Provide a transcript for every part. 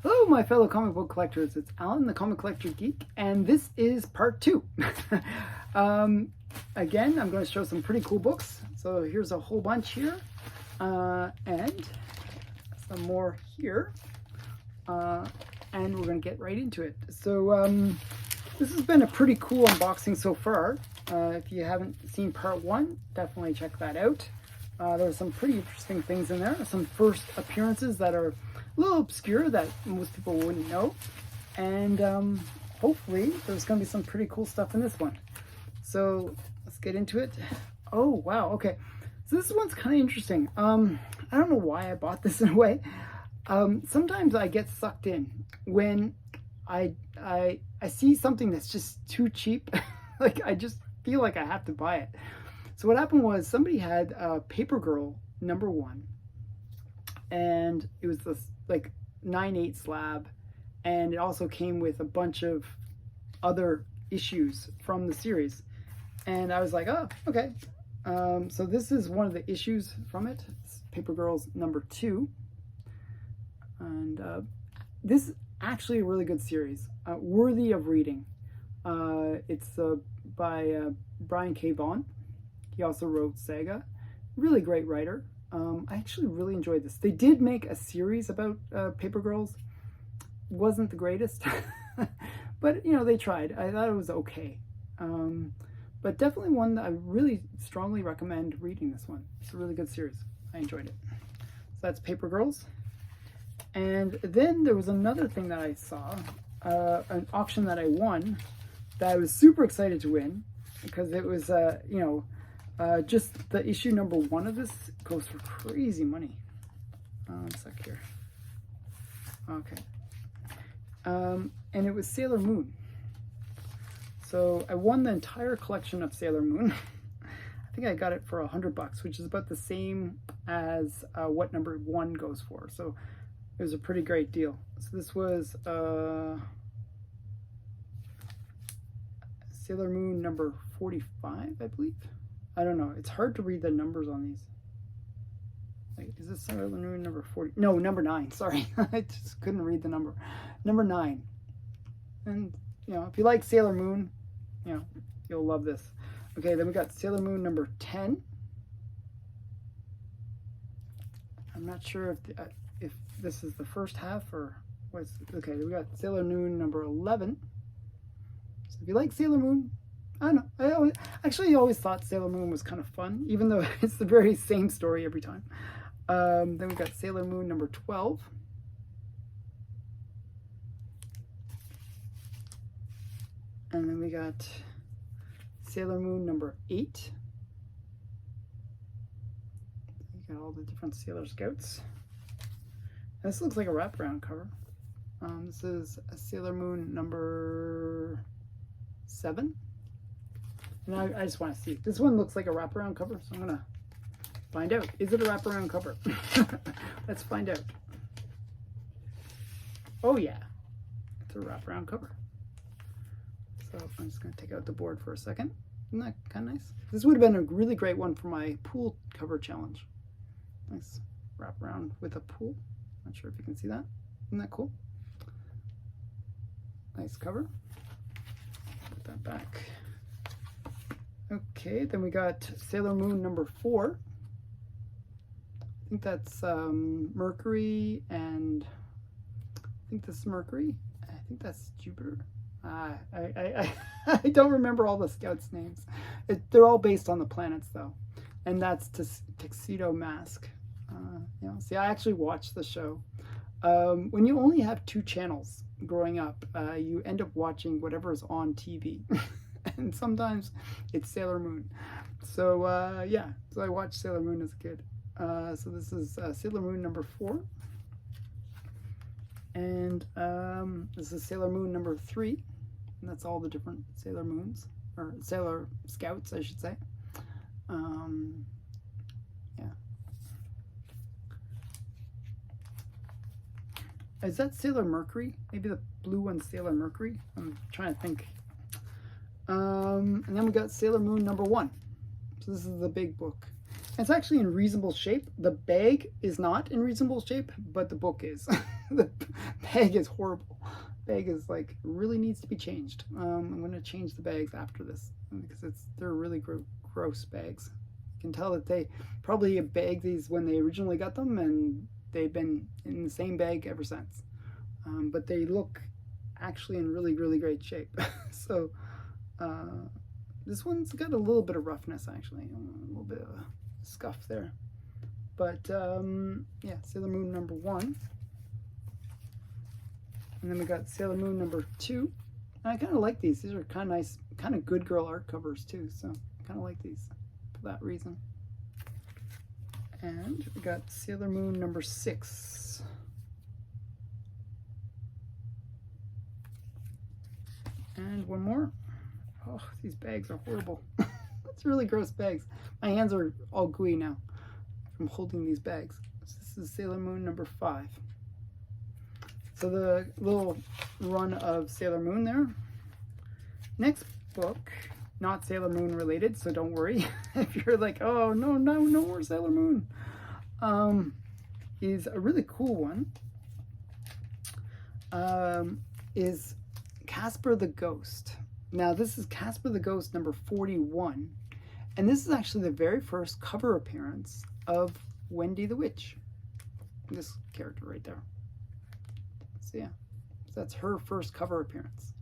Hello, my fellow comic book collectors. It's Alan, the Comic Collector Geek, and this is part 2. Again, I'm going to show some pretty cool books. So here's a whole bunch here, and some more here, and we're going to get right into it. So this has been a pretty cool unboxing so far. If you haven't seen part 1, definitely check that out. There's some pretty interesting things in there. Some first appearances that are a little obscure that most people wouldn't know, and hopefully there's going to be some pretty cool stuff in this one. So let's get into it. Oh wow, okay, so this one's kind of interesting. I don't know why I bought this in a way. Sometimes I get sucked in when I see something that's just too cheap. Like I just feel like I have to buy it. So what happened was somebody had Paper Girl #1, and it was this like 9/8 slab, and it also came with a bunch of other issues from the series, and I was like, oh, okay. So this is one of the issues from it. It's Paper Girls #2, and this is actually a really good series, worthy of reading. It's by Brian K. Vaughan. He also wrote Saga. Really great writer. I actually really enjoyed this. They did make a series about Paper Girls. Wasn't the greatest, but you know, they tried. I thought it was okay. But definitely one that I really strongly recommend reading. This one. It's a really good series. I enjoyed it. So that's Paper Girls. And then there was another thing that I saw, an auction that I won that I was super excited to win, because it was you know, just the issue #1 of this goes for crazy money. One sec here. Okay. And it was Sailormoon. So I won the entire collection of Sailormoon. I think I got it for $100, which is about the same as what #1 goes for. So it was a pretty great deal. So this was Sailormoon #45, I believe. I don't know. It's hard to read the numbers on these. Like, is this Sailormoon #40? No, #9. Sorry, I just couldn't read the number. #9. And you know, if you like Sailor Moon, you know, you'll love this. Okay, then we got Sailormoon #10. I'm not sure if this is the first half or what's. Okay, we got Sailormoon #11. So if you like Sailor Moon, I don't know. I always thought Sailor Moon was kind of fun, even though it's the very same story every time. Then we got Sailor Moon #12. And then we got Sailor Moon #8. You got all the different Sailor Scouts. And this looks like a wraparound cover. This is a Sailor Moon #7. And I just want to see. This one looks like a wraparound cover, so I'm going to find out. Is it a wraparound cover? Let's find out. Oh yeah, it's a wraparound cover. So I'm just going to take out the board for a second. Isn't that kind of nice? This would have been a really great one for my pool cover challenge. Nice wraparound with a pool. Not sure if you can see that. Isn't that cool? Nice cover. Put that back. Okay, then we got Sailor Moon #4. I think that's Mercury, and I think this is Mercury. I think that's Jupiter. I don't remember all the scouts' names. They're all based on the planets though, and that's Tuxedo Mask. You know, see, I actually watched the show. When you only have 2 channels growing up, you end up watching whatever's on TV. And sometimes it's Sailor Moon. So yeah, so I watched Sailor Moon as a kid. So this is Sailor Moon #4. And this is Sailor Moon #3. And that's all the different Sailor Moons, or Sailor Scouts, I should say. Yeah. Is that Sailor Mercury? Maybe the blue one's Sailor Mercury? I'm trying to think. And then we got Sailor Moon #1. So this is the big book. It's actually in reasonable shape. The bag is not in reasonable shape, but the book is. The bag is horrible. Bag is like really needs to be changed. I'm going to change the bags after this because they're really gross bags. You can tell that they probably bagged these when they originally got them, and they've been in the same bag ever since. But they look actually in really great shape. So this one's got a little bit of roughness, actually, a little bit of a scuff there. But yeah, Sailormoon number 1. And then we got Sailormoon number 2. And I kind of like these. These are kind of nice, kind of good girl art covers too. So I kind of like these for that reason. And we got Sailormoon number 6. And one more. Oh, these bags are horrible. It's really gross bags. My hands are all gooey now from holding these bags. So this is Sailormoon number 5. So the little run of Sailormoon there. Next book, not Sailormoon related, so don't worry if you're like, oh no more Sailormoon. Is a really cool one. Is Casper the Ghost. Now this is Casper the Ghost number 41, and this is actually the very first cover appearance of Wendy the Witch. This character right there. So yeah, that's her first cover appearance.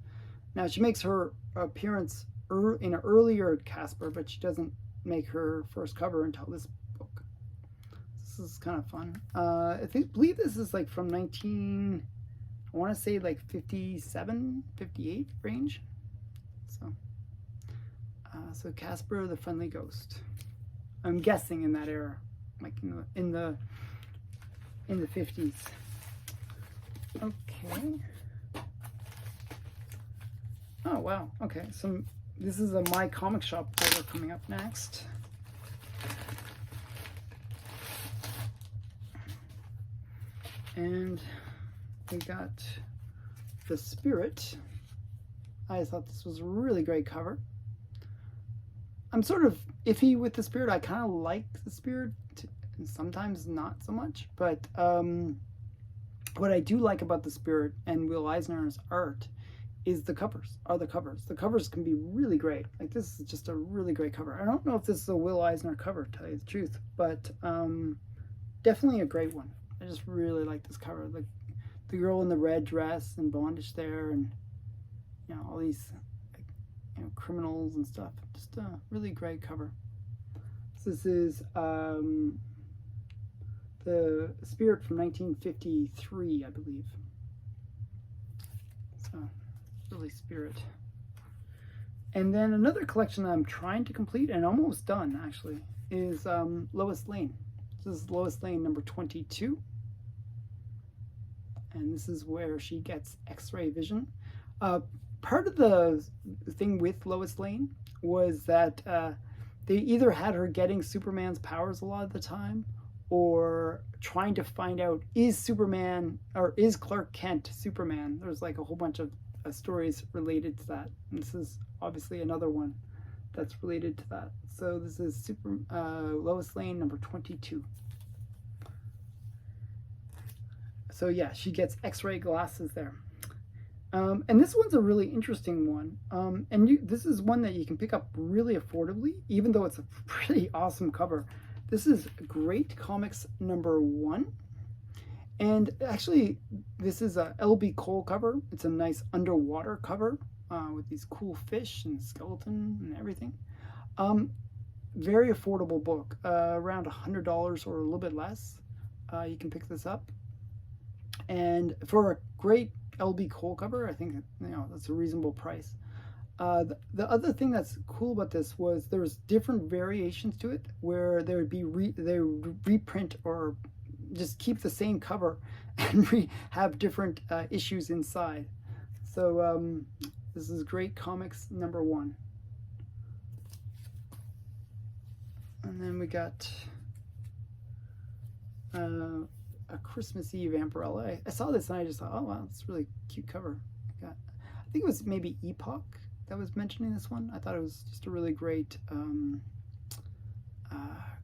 Now she makes her appearance in an earlier Casper, but she doesn't make her first cover until this book. This is kind of fun. I believe this is like from I want to say like 57, 58 range. So Casper the Friendly Ghost. I'm guessing in that era, like in the 50s. Okay. Oh wow. Okay. So this is a My Comic Shop order coming up next. And we got The Spirit. I thought this was a really great cover. I'm sort of iffy with The Spirit. I kind of like The Spirit, and sometimes not so much. But what I do like about The Spirit and Will Eisner's art is the covers. The covers can be really great. Like this is just a really great cover. I don't know if this is a Will Eisner cover, to tell you the truth, but definitely a great one. I just really like this cover. The girl in the red dress and bondage there, and you know all these criminals and stuff. Just a really great cover. So this is The Spirit from 1953, I believe. So really Spirit. And then another collection that I'm trying to complete and almost done actually is Lois Lane. This is Lois Lane number 22. And this is where she gets X-ray vision. Part of the thing with Lois Lane was that they either had her getting Superman's powers a lot of the time, or trying to find out, is Superman, or is Clark Kent Superman? There's like a whole bunch of stories related to that. And this is obviously another one that's related to that. So this is Lois Lane number 22. So yeah, she gets X-ray glasses there. And this one's a really interesting one. This is one that you can pick up really affordably, even though it's a pretty awesome cover. This is Great Comics number 1. And actually, this is a LB Cole cover. It's a nice underwater cover with these cool fish and skeleton and everything. Very affordable book, around $100 or a little bit less. You can pick this up. And for a great LB Cole cover, I think that's a reasonable price. The other thing that's cool about this was there's different variations to it, where there would be they would reprint or just keep the same cover and have different issues inside. So this is Great Comics number 1. And then we got a Christmas Eve Vampirella. I saw this and I just thought, oh wow, it's a really cute cover. I think it was maybe Epoch that was mentioning this one. I thought it was just a really great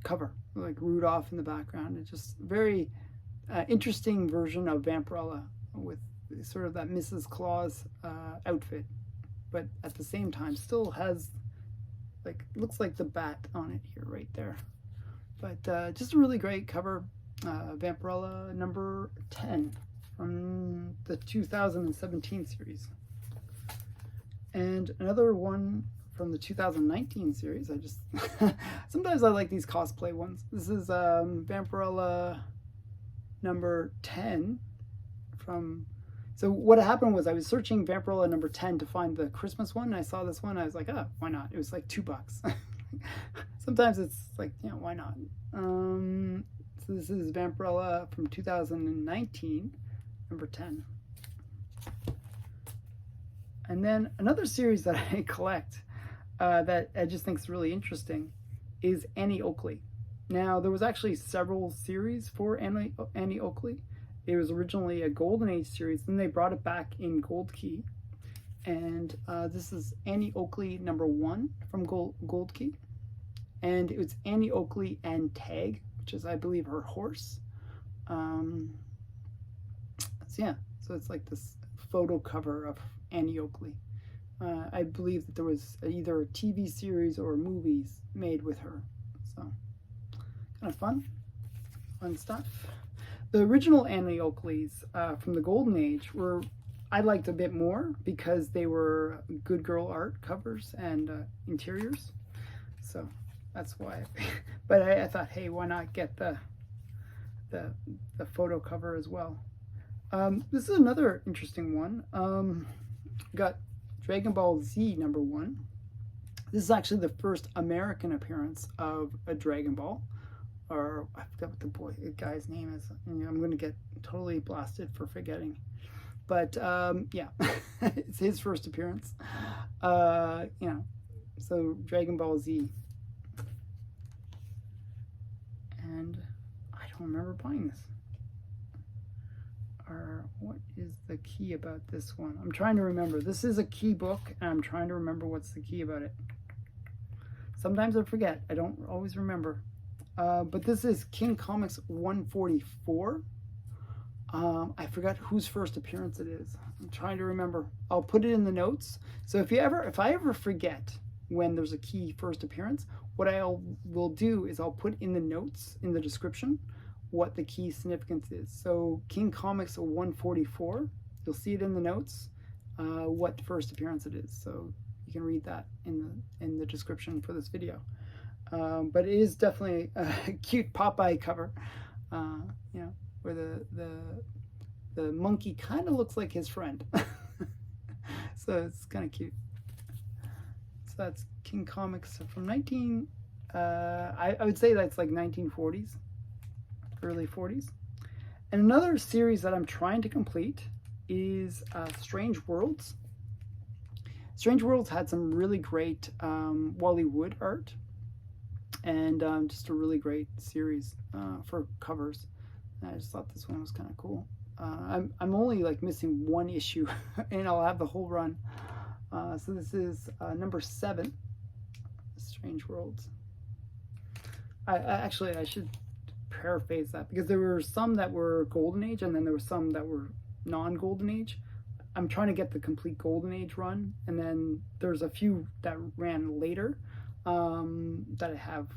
cover, like Rudolph in the background. It's just very interesting version of Vampirella with sort of that Mrs. Claus outfit, but at the same time still has, like, looks like the bat on it here, right there. But just a really great cover. Vampirella number 10 from the 2017 series. And another one from the 2019 series. I just sometimes I like these cosplay ones. This is Vampirella number 10 from, so what happened was I was searching Vampirella number 10 to find the Christmas one, and I saw this one and I was like, oh, why not? It was like $2. Sometimes it's like, you know, why not? So this is Vampirella from 2019 number 10. And then another series that I collect that I just think is really interesting is Annie Oakley. Now, there was actually several series for Annie Oakley. It was originally a Golden Age series, then they brought it back in Gold Key. And this is Annie Oakley number 1 from Gold Key. And it was Annie Oakley and Tag, which is, I believe, her horse. So yeah, so it's like this photo cover of Annie Oakley. I believe that there was either a TV series or movies made with her. So kind of fun stuff. The original Annie Oakleys from the Golden Age were, I liked a bit more because they were good girl art covers and interiors. So that's why. But I thought, hey, why not get the photo cover as well? This is another interesting one. Got Dragon Ball Z number 1. This is actually the first American appearance of a Dragon Ball. Or I forgot what the guy's name is. I'm going to get totally blasted for forgetting. But yeah, it's his first appearance. You know, so Dragon Ball Z. And I don't remember buying this. Or what is the key about this one? I'm trying to remember. This is a key book, and I'm trying to remember what's the key about it. Sometimes I forget. I don't always remember. But this is King Comics 144. I forgot whose first appearance it is. I'm trying to remember. I'll put it in the notes. So if I ever forget when there's a key first appearance, what I will do is I'll put in the notes in the description what the key significance is. So King Comics 144, you'll see it in the notes, what first appearance it is. So you can read that in the description for this video. But it is definitely a cute Popeye cover, you know, where the monkey kind of looks like his friend. So it's kind of cute. So that's King Comics from I would say that's like 1940s. Early 40s. And another series that I'm trying to complete is Strange Worlds. Strange Worlds had some really great Wally Wood art, and just a really great series for covers. And I just thought this one was kind of cool. I'm only like missing one issue and I'll have the whole run. So this is number 7, Strange Worlds. I should paraphrase that, because there were some that were Golden Age and then there were some that were non-Golden Age. I'm trying to get the complete Golden Age run, and then there's a few that ran later that I have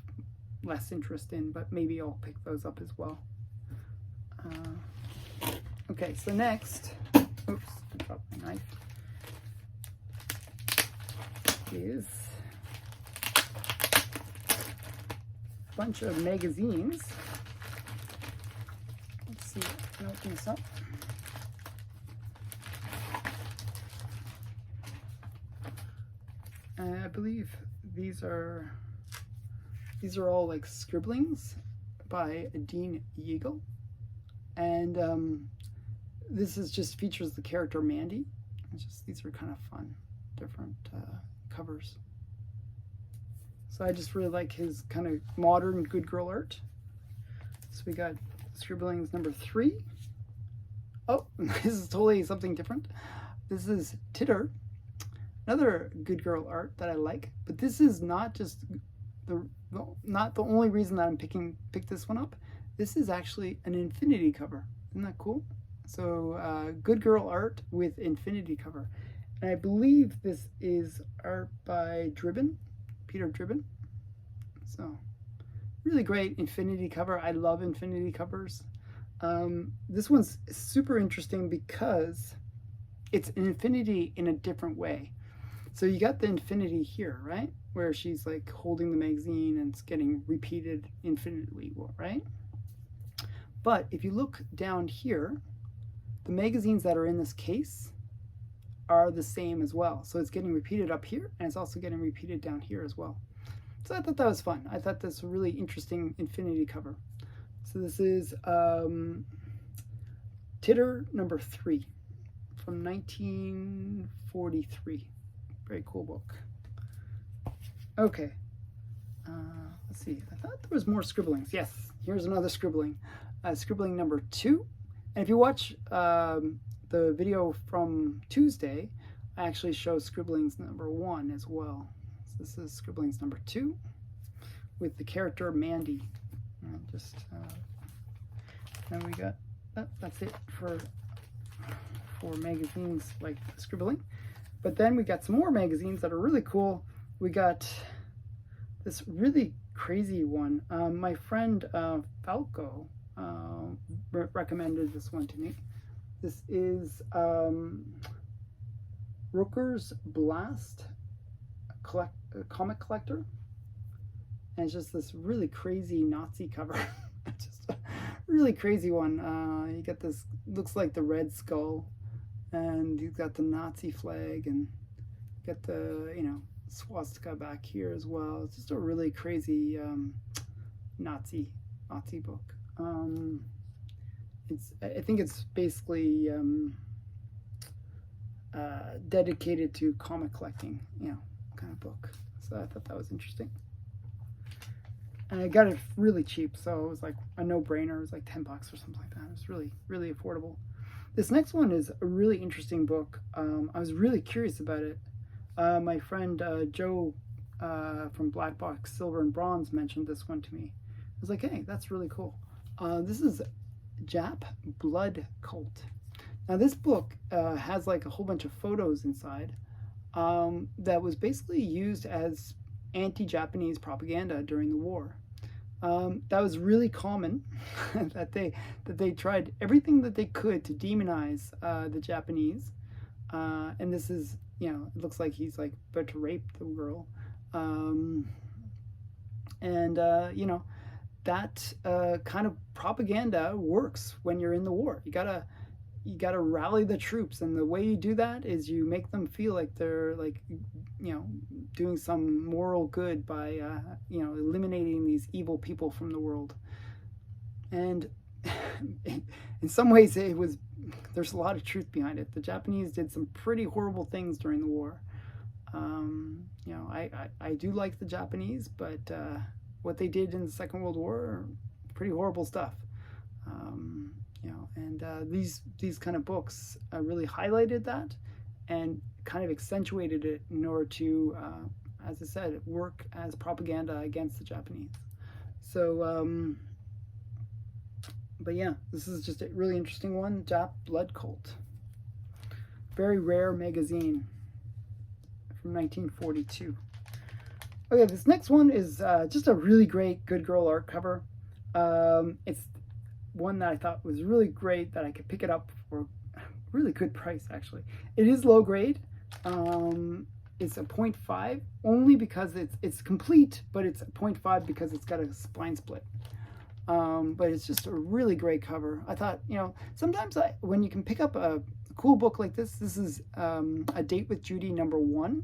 less interest in, but maybe I'll pick those up as well. Okay, so next, oops, I dropped my knife, is a bunch of magazines. Let's see, I can open this up. I believe these are all like scribblings by Dean Yeagle, and this is just features the character Mandy. It's just, these are kind of fun, different covers. So I just really like his kind of modern good girl art. So we got scribblings number 3. Oh, this is totally something different. This is Titter. Another good girl art that I like, but this is not just not the only reason that I'm picked this one up. This is actually an Infinity cover. Isn't that cool? So Good Girl art with Infinity cover. And I believe this is art by Dribbin, Peter Dribbin. So really great Infinity cover. I love Infinity covers. This one's super interesting because it's an Infinity in a different way. So you got the Infinity here, right? Where she's like holding the magazine and it's getting repeated infinitely, right? But if you look down here, the magazines that are in this case are the same as well. So it's getting repeated up here and it's also getting repeated down here as well. So I thought that was fun. I thought this was a really interesting Infinity cover. So this is Titter number 3 from 1943. Very cool book. Okay, let's see. I thought there was more scribblings. Yes, here's another scribbling. Scribbling number 2. And if you watch the video from Tuesday, I actually show scribblings number 1 as well. So this is scribblings number 2 with the character Mandy. Then we got that's it for magazines like scribbling. But then we got some more magazines that are really cool. We got this really crazy one. My friend Falco recommended this one to me. This is Rooker's Blast comic collector. And it's just this really crazy Nazi cover. Just a really crazy one. You got this, looks like the Red Skull. And you've got the Nazi flag and got the, swastika back here as well. It's just a really crazy Nazi book. I think it's basically dedicated to comic collecting, kind of book. So I thought that was interesting. And I got it really cheap, so it was like a no-brainer. It was like $10 or something like that. It was really, really affordable. This next one is a really interesting book. I was really curious about it. My friend Joe from Black Box Silver and Bronze mentioned this one to me. I was like, hey, that's really cool. This is Jap Blood Cult. Now this book has like a whole bunch of photos inside that was basically used as anti-Japanese propaganda during the war. That was really common, that they tried everything that they could to demonize the Japanese. And this is, it looks like he's like about to rape the girl. That kind of propaganda works when you're in the war. You gotta rally the troops, and the way you do that is you make them feel like they're like, doing some moral good by, eliminating these evil people from the world. And in some ways there's a lot of truth behind it. The Japanese did some pretty horrible things during the war. I do like the Japanese, but what they did in the Second World War are pretty horrible stuff. These kind of books really highlighted that and kind of accentuated it in order to, as I said, work as propaganda against the Japanese. So, but yeah, this is just a really interesting one, Jap Blood Cult. Very rare magazine from 1942. Okay, this next one is just a really great Good Girl art cover. It's one that I thought was really great, that I could pick it up for a really good price, actually. It is low grade. It's a 0.5 only because it's complete, but it's a 0.5 because it's got a spine split. But it's just a really great cover. I thought, sometimes when you can pick up a cool book like this is A Date with Judy number 1.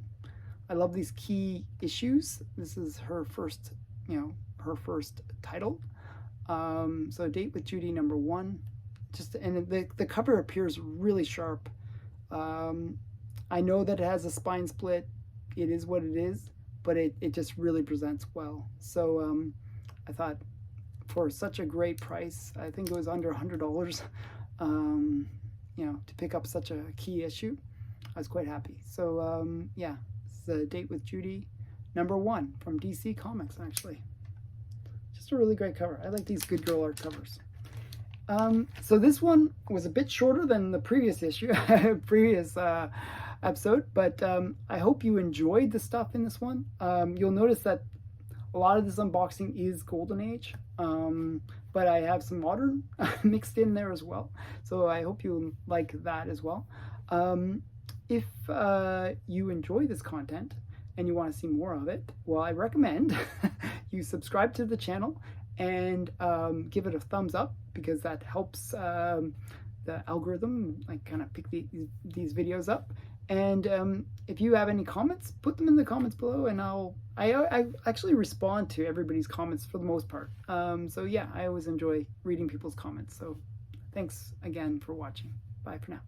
I love these key issues. This is her first, her first title. So A Date with Judy number 1. And the cover appears really sharp. I know that it has a spine split. It is what it is, but it just really presents well. So I thought, for such a great price, I think it was under $100, to pick up such a key issue, I was quite happy. So yeah, it's A Date with Judy number 1 from DC Comics, actually. Just a really great cover. I like these Good Girl art covers. So this one was a bit shorter than the previous issue, previous episode, but I hope you enjoyed the stuff in this one. You'll notice that a lot of this unboxing is Golden Age, but I have some modern mixed in there as well. So I hope you like that as well. If you enjoy this content and you want to see more of it, well, I recommend you subscribe to the channel and give it a thumbs up, because that helps the algorithm like kind of pick these videos up. And if you have any comments, put them in the comments below, and I actually respond to everybody's comments for the most part. So yeah, I always enjoy reading people's comments. So thanks again for watching. Bye for now.